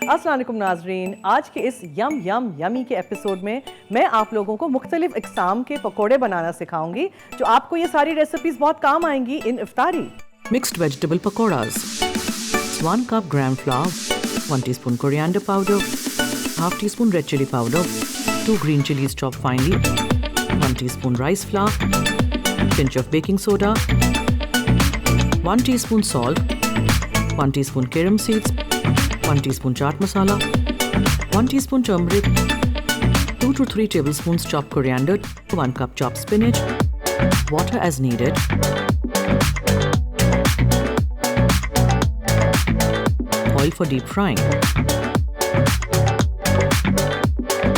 अस्सलाम वालेकुम नाजरीन, आज के इस यमी के एपिसोड में मैं आप लोगों को मुख्तलिफ इकसाम के पकोड़े बनाना सिखाऊंगी जो आपको ये सारी रेसिपीज बहुत काम आएंगी इन इफ्तारी। Mixed vegetable pakoras. 1 cup gram flour, 1 teaspoon coriander powder, half teaspoon red chili powder, 2 green chilies chopped finely, 1 teaspoon rice flour, pinch of baking soda, 1 teaspoon salt, 1 teaspoon carom seeds, 1 teaspoon chaat masala, 1 teaspoon turmeric, 2 to 3 tablespoons chopped coriander, 1 cup chopped spinach, water as needed, oil for deep frying,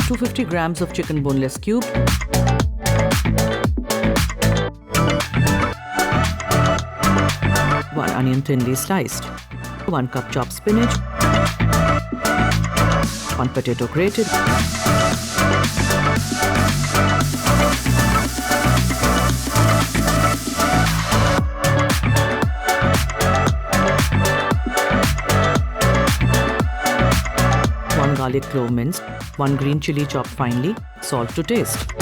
250 grams of chicken boneless cubed, one onion thinly sliced, 1 cup chopped spinach, 1 potato grated, garlic clove minced, 1 green chili chopped finely, salt to taste.